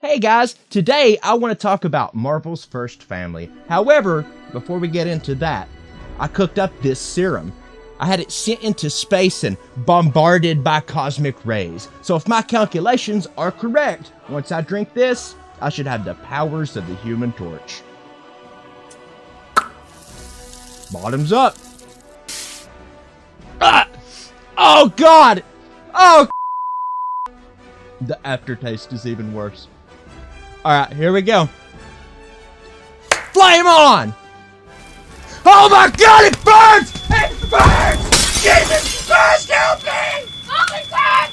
Hey guys, today I want to talk about Marvel's first family. However, before we get into that, I cooked up this serum. I had it sent into space and bombarded by cosmic rays. So if my calculations are correct, once I drink this, I should have the powers of the Human Torch. Bottoms up. Ah! Oh God! Oh! The aftertaste is even worse. Alright, here we go. Flame on! Oh my God, it burns! It burns! Jesus Christ, help me! Holy crap!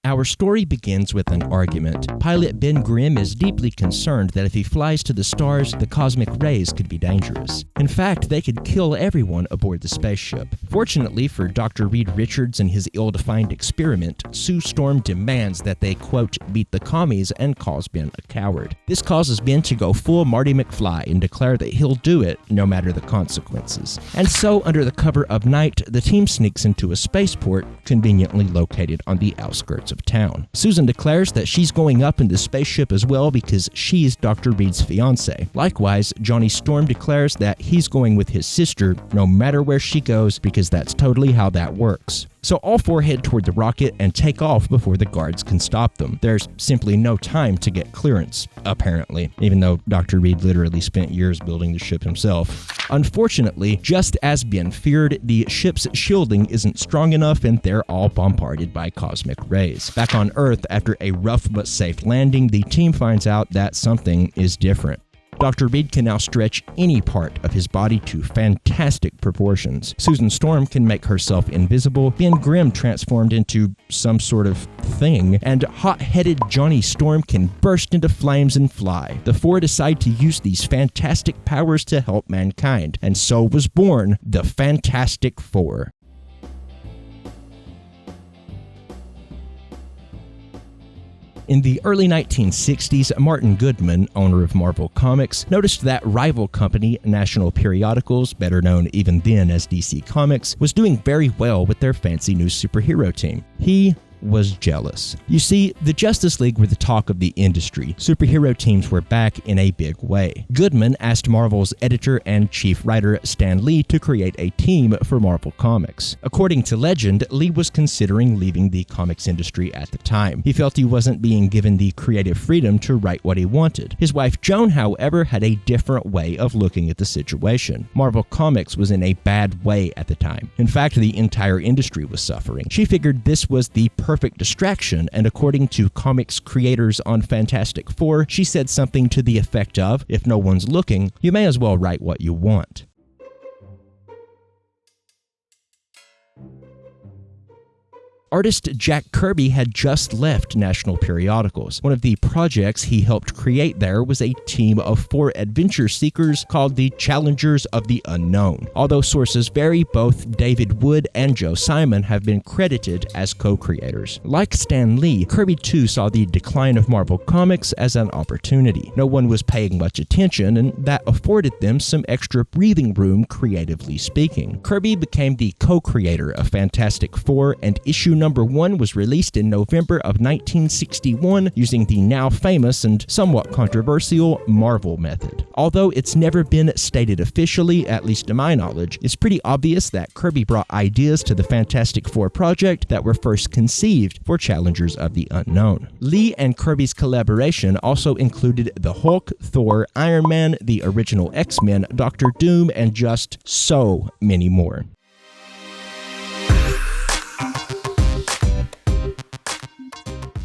Our story begins with an argument. Pilot Ben Grimm is deeply concerned that if he flies to the stars, the cosmic rays could be dangerous. In fact, they could kill everyone aboard the spaceship. Fortunately for Dr. Reed Richards and his ill-defined experiment, Sue Storm demands that they, quote, beat the commies and calls Ben a coward. This causes Ben to go full Marty McFly and declare that he'll do it no matter the consequences. And so, under the cover of night, the team sneaks into a spaceport conveniently located on the outskirts of town. Susan declares that she's going up in the spaceship as well because she's Dr. Reed's fiancé. Likewise, Johnny Storm declares that he's going with his sister no matter where she goes because that's totally how that works. So all four head toward the rocket and take off before the guards can stop them. There's simply no time to get clearance, apparently, even though Dr. Reed literally spent years building the ship himself. Unfortunately, just as Ben feared, the ship's shielding isn't strong enough and they're all bombarded by cosmic rays. Back on Earth, after a rough but safe landing, the team finds out that something is different. Dr. Reed can now stretch any part of his body to fantastic proportions. Susan Storm can make herself invisible, Ben Grimm transformed into some sort of thing, and hot-headed Johnny Storm can burst into flames and fly. The four decide to use these fantastic powers to help mankind, and so was born the Fantastic Four. In the early 1960s, Martin Goodman, owner of Marvel Comics, noticed that rival company National Periodicals, better known even then as DC Comics, was doing very well with their fancy new superhero team. He was jealous. You see, the Justice League were the talk of the industry. Superhero teams were back in a big way. Goodman asked Marvel's editor and chief writer Stan Lee to create a team for Marvel Comics. According to legend, Lee was considering leaving the comics industry at the time. He felt he wasn't being given the creative freedom to write what he wanted. His wife Joan, however, had a different way of looking at the situation. Marvel Comics was in a bad way at the time. In fact, the entire industry was suffering. She figured this was the perfect distraction, and according to comics creators on Fantastic Four, she said something to the effect of, if no one's looking, you may as well write what you want. Artist Jack Kirby had just left National Periodicals. One of the projects he helped create there was a team of 4 adventure seekers called the Challengers of the Unknown. Although sources vary, both David Wood and Joe Simon have been credited as co-creators. Like Stan Lee, Kirby too saw the decline of Marvel Comics as an opportunity. No one was paying much attention, and that afforded them some extra breathing room creatively speaking. Kirby became the co-creator of Fantastic Four, and issue number 1 was released in November of 1961 using the now famous and somewhat controversial Marvel method. Although it's never been stated officially, at least to my knowledge, it's pretty obvious that Kirby brought ideas to the Fantastic Four project that were first conceived for Challengers of the Unknown. Lee and Kirby's collaboration also included the Hulk, Thor, Iron Man, the original X-Men, Dr. Doom, and just so many more.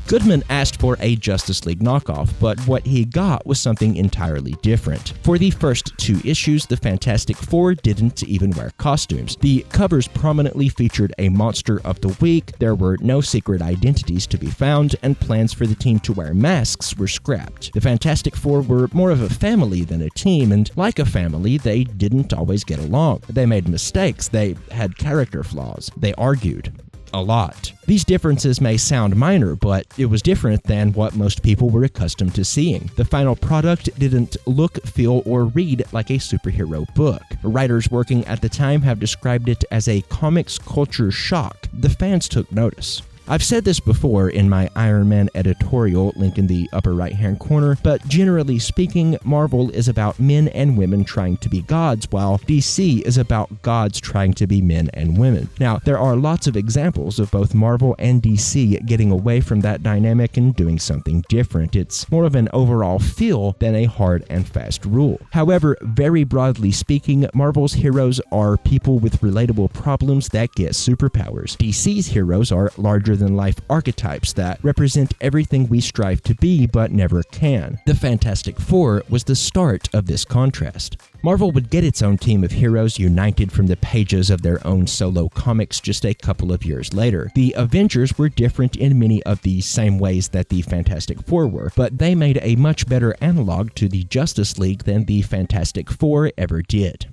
Goodman asked for a Justice League knockoff, but what he got was something entirely different. For the first 2 issues, the Fantastic Four didn't even wear costumes. The covers prominently featured a Monster of the Week, there were no secret identities to be found, and plans for the team to wear masks were scrapped. The Fantastic Four were more of a family than a team, and like a family, they didn't always get along. They made mistakes, they had character flaws, they argued. a lot. These differences may sound minor, but it was different than what most people were accustomed to seeing. The final product didn't look, feel, or read like a superhero book. Writers working at the time have described it as a comics culture shock. The fans took notice. I've said this before in my Iron Man editorial, link in the upper right-hand corner, but generally speaking, Marvel is about men and women trying to be gods, while DC is about gods trying to be men and women. Now, there are lots of examples of both Marvel and DC getting away from that dynamic and doing something different. It's more of an overall feel than a hard and fast rule. However, very broadly speaking, Marvel's heroes are people with relatable problems that get superpowers. DC's heroes are larger-than-life archetypes that represent everything we strive to be but never can. The Fantastic Four was the start of this contrast. Marvel would get its own team of heroes united from the pages of their own solo comics just a couple of years later. The Avengers were different in many of the same ways that the Fantastic Four were, but they made a much better analog to the Justice League than the Fantastic Four ever did.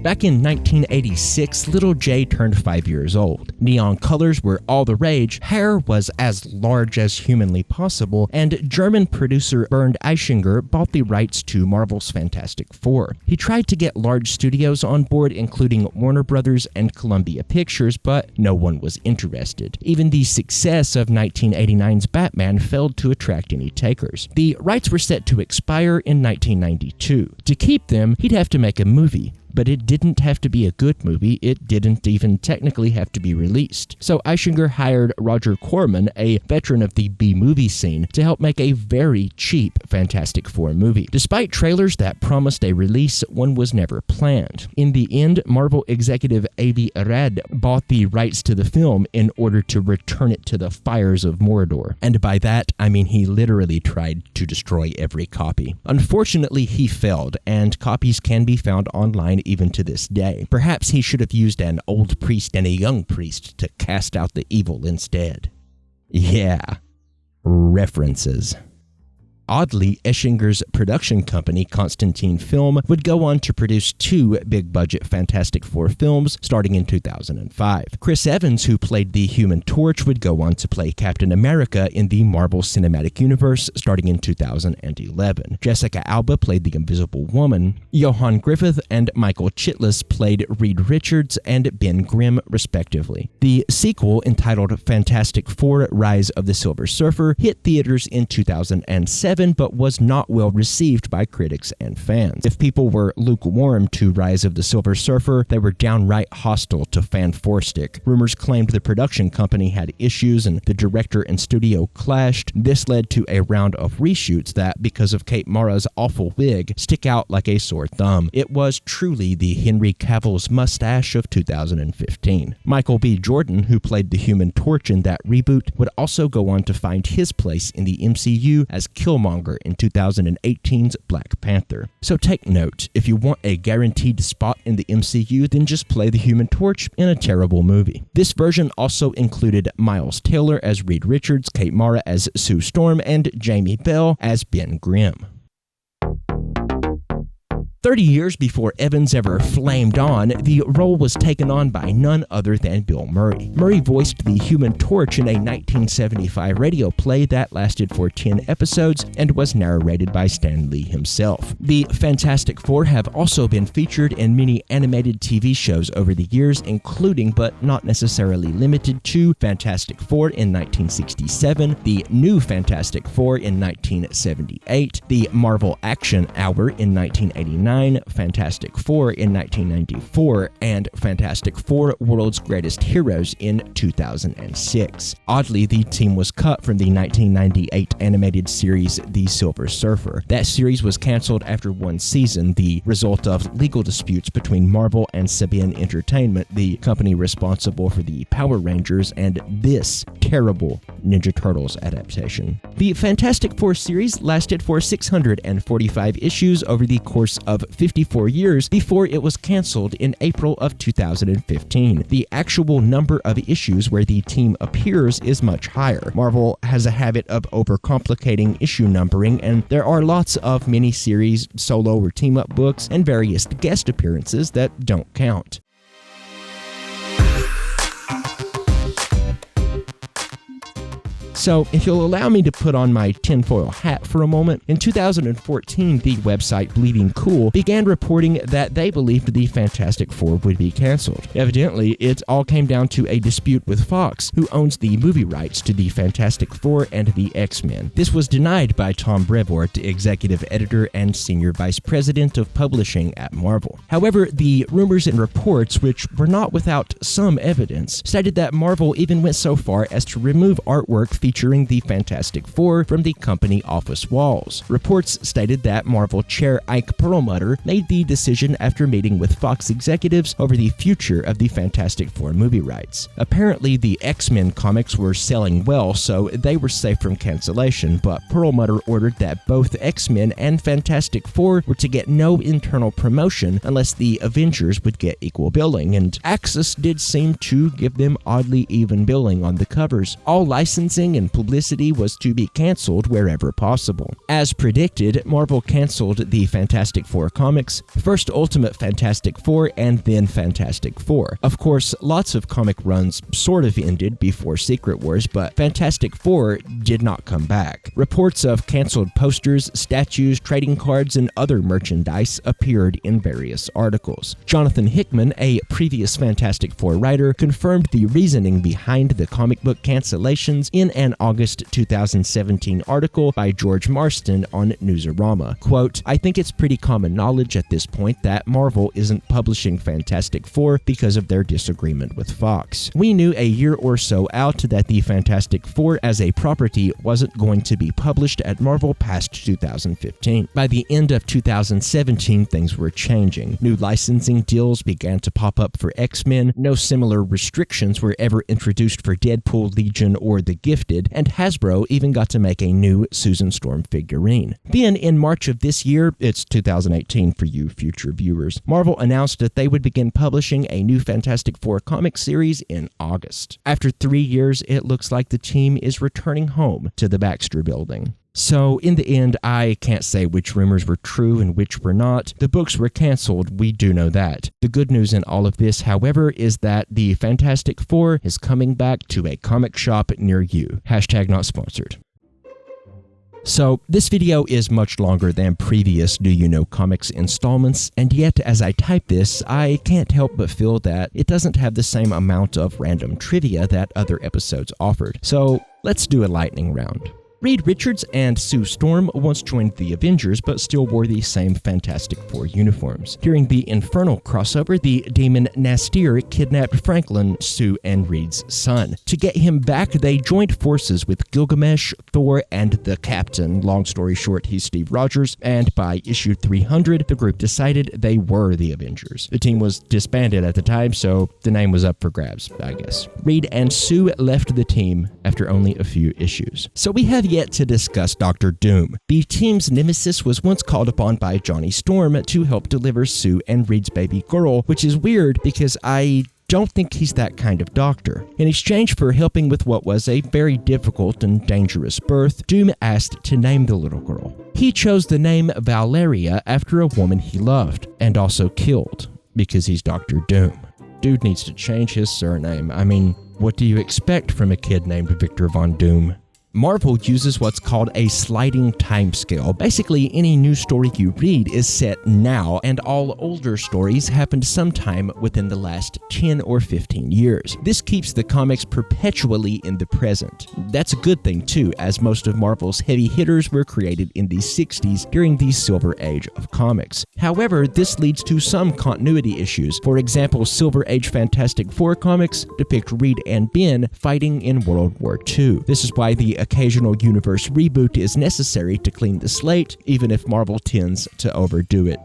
Back in 1986, little Jay turned 5 years old. Neon colors were all the rage, hair was as large as humanly possible, and German producer Bernd Eichinger bought the rights to Marvel's Fantastic Four. He tried to get large studios on board, including Warner Brothers and Columbia Pictures, but no one was interested. Even the success of 1989's Batman failed to attract any takers. The rights were set to expire in 1992. To keep them, he'd have to make a movie. But it didn't have to be a good movie, it didn't even technically have to be released. So Eichinger hired Roger Corman, a veteran of the B-movie scene, to help make a very cheap Fantastic Four movie. Despite trailers that promised a release, one was never planned. In the end, Marvel executive Avi Arad bought the rights to the film in order to return it to the fires of Mordor. And by that, I mean he literally tried to destroy every copy. Unfortunately, he failed, and copies can be found online even to this day. Perhaps he should have used an old priest and a young priest to cast out the evil instead. Yeah, references. Oddly, Eschinger's production company, Constantine Film, would go on to produce two big-budget Fantastic Four films starting in 2005. Chris Evans, who played the Human Torch, would go on to play Captain America in the Marvel Cinematic Universe starting in 2011. Jessica Alba played the Invisible Woman. Johan Griffith and Michael Chitlis played Reed Richards and Ben Grimm, respectively. The sequel, entitled Fantastic Four: Rise of the Silver Surfer, hit theaters in 2007, but was not well received by critics and fans. If people were lukewarm to Rise of the Silver Surfer, they were downright hostile to Fan Four-Stick. Rumors claimed the production company had issues and the director and studio clashed. This led to a round of reshoots that, because of Kate Mara's awful wig, stick out like a sore thumb. It was truly the Henry Cavill's mustache of 2015. Michael B. Jordan, who played the Human Torch in that reboot, would also go on to find his place in the MCU as Killmonger in 2018's Black Panther. So take note, if you want a guaranteed spot in the MCU, then just play the Human Torch in a terrible movie. This version also included Miles Taylor as Reed Richards, Kate Mara as Sue Storm, and Jamie Bell as Ben Grimm. 30 years before Evans ever flamed on, the role was taken on by none other than Bill Murray. Murray voiced the Human Torch in a 1975 radio play that lasted for 10 episodes and was narrated by Stan Lee himself. The Fantastic Four have also been featured in many animated TV shows over the years, including, but not necessarily limited to, Fantastic Four in 1967, the New Fantastic Four in 1978, the Marvel Action Hour in 1989, Fantastic Four in 1994, and Fantastic Four: World's Greatest Heroes in 2006. Oddly, the team was cut from the 1998 animated series The Silver Surfer. That series was canceled after one season, the result of legal disputes between Marvel and Saban Entertainment, the company responsible for the Power Rangers and this terrible Ninja Turtles adaptation. The Fantastic Four series lasted for 645 issues over the course of 54 years before it was canceled in April of 2015. The actual number of issues where the team appears is much higher. Marvel has a habit of overcomplicating issue numbering, and there are lots of miniseries, solo or team-up books, and various guest appearances that don't count. So, if you'll allow me to put on my tinfoil hat for a moment, in 2014, the website Bleeding Cool began reporting that they believed the Fantastic Four would be canceled. Evidently, it all came down to a dispute with Fox, who owns the movie rights to the Fantastic Four and the X-Men. This was denied by Tom Brevoort, executive editor and senior vice president of publishing at Marvel. However, the rumors and reports, which were not without some evidence, stated that Marvel even went so far as to remove artwork featuring the Fantastic Four from the company office walls. Reports stated that Marvel chair Ike Perlmutter made the decision after meeting with Fox executives over the future of the Fantastic Four movie rights. Apparently, the X-Men comics were selling well, so they were safe from cancellation, but Perlmutter ordered that both X-Men and Fantastic Four were to get no internal promotion unless the Avengers would get equal billing, and Axis did seem to give them oddly even billing on the covers. All licensing and publicity was to be canceled wherever possible. As predicted, Marvel canceled the Fantastic Four comics, first Ultimate Fantastic Four and then Fantastic Four. Of course, lots of comic runs sort of ended before Secret Wars, but Fantastic Four did not come back. Reports of canceled posters, statues, trading cards, and other merchandise appeared in various articles. Jonathan Hickman, a previous Fantastic Four writer, confirmed the reasoning behind the comic book cancellations in an August 2017 article by George Marston on Newsarama. Quote, "I think it's pretty common knowledge at this point that Marvel isn't publishing Fantastic Four because of their disagreement with Fox. We knew a year or so out that the Fantastic Four as a property wasn't going to be published at Marvel past 2015. By the end of 2017, things were changing. New licensing deals began to pop up for X-Men, no similar restrictions were ever introduced for Deadpool, Legion, or The Gifted, and Hasbro even got to make a new Susan Storm figurine. Then, in March of this year, it's 2018 for you future viewers, Marvel announced that they would begin publishing a new Fantastic Four comic series in August. After 3 years, it looks like the team is returning home to the Baxter Building. So, in the end, I can't say which rumors were true and which were not. The books were canceled, we do know that. The good news in all of this, however, is that the Fantastic Four is coming back to a comic shop near you. Hashtag not sponsored. So, this video is much longer than previous Do You Know Comics installments, and yet as I type this, I can't help but feel that it doesn't have the same amount of random trivia that other episodes offered. So, let's do a lightning round. Reed Richards and Sue Storm once joined the Avengers but still wore the same Fantastic Four uniforms. During the Infernal crossover, the demon Nastir kidnapped Franklin, Sue and Reed's son. To get him back, they joined forces with Gilgamesh, Thor, and the Captain. Long story short, he's Steve Rogers, and by issue 300, the group decided they were the Avengers. The team was disbanded at the time, so the name was up for grabs, I guess. Reed and Sue left the team after only a few issues. So we have yet to discuss Dr. Doom. The team's nemesis was once called upon by Johnny Storm to help deliver Sue and Reed's baby girl, which is weird because I don't think he's that kind of doctor. In exchange for helping with what was a very difficult and dangerous birth, Doom asked to name the little girl. He chose the name Valeria after a woman he loved, and also killed, because he's Dr. Doom. Dude needs to change his surname. I mean, what do you expect from a kid named Victor Von Doom? Marvel uses what's called a sliding timescale. Basically, any new story you read is set now, and all older stories happened sometime within the last 10 or 15 years. This keeps the comics perpetually in the present. That's a good thing too, as most of Marvel's heavy hitters were created in the 60s during the Silver Age of comics. However, this leads to some continuity issues. For example, Silver Age Fantastic Four comics depict Reed and Ben fighting in World War II. This is why the occasional universe reboot is necessary to clean the slate, even if Marvel tends to overdo it,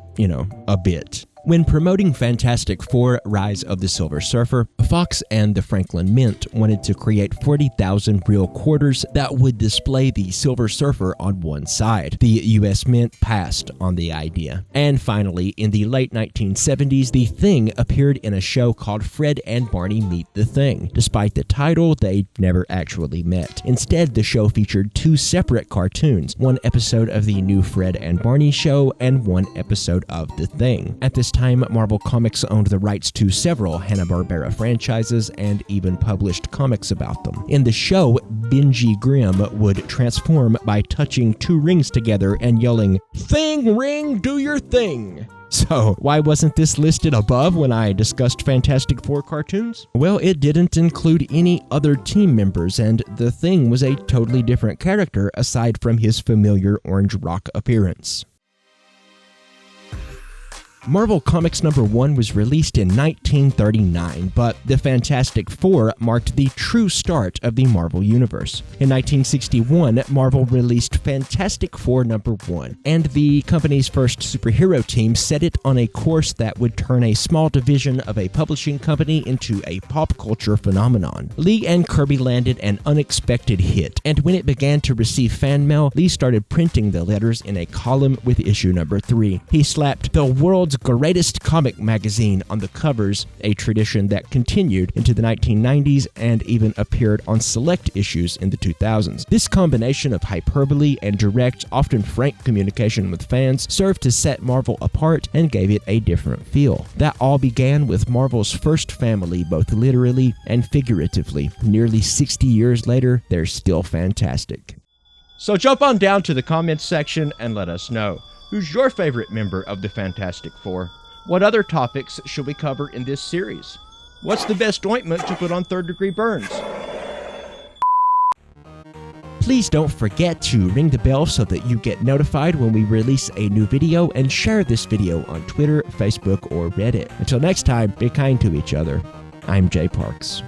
a bit. When promoting Fantastic Four: Rise of the Silver Surfer, Fox and the Franklin Mint wanted to create 40,000 real quarters that would display the Silver Surfer on one side. The U.S. Mint passed on the idea. And finally, in the late 1970s, The Thing appeared in a show called Fred and Barney Meet the Thing. Despite the title, they never actually met. Instead, the show featured two separate cartoons, one episode of the new Fred and Barney show and one episode of The Thing. At this time, Marvel Comics owned the rights to several Hanna-Barbera franchises and even published comics about them. In the show, Ben Grimm would transform by touching two rings together and yelling, "Thing ring, do your thing!" So, why wasn't this listed above when I discussed Fantastic Four cartoons? Well, it didn't include any other team members, and the Thing was a totally different character aside from his familiar orange rock appearance. Marvel Comics #1 was released in 1939, but the Fantastic Four marked the true start of the Marvel Universe. In 1961, Marvel released Fantastic Four #1, and the company's first superhero team set it on a course that would turn a small division of a publishing company into a pop culture phenomenon. Lee and Kirby landed an unexpected hit, and when it began to receive fan mail, Lee started printing the letters in a column with issue #3. He slapped "The World's Greatest Comic Magazine" on the covers, a tradition that continued into the 1990s and even appeared on select issues in the 2000s. This combination of hyperbole and direct, often frank communication with fans served to set Marvel apart and gave it a different feel. That all began with Marvel's first family, both literally and figuratively. Nearly 60 years later, they're still fantastic. So jump on down to the comments section and let us know. Who's your favorite member of the Fantastic Four? What other topics should we cover in this series? What's the best ointment to put on third-degree burns? Please don't forget to ring the bell so that you get notified when we release a new video, and share this video on Twitter, Facebook, or Reddit. Until next time, be kind to each other. I'm Jay Parks.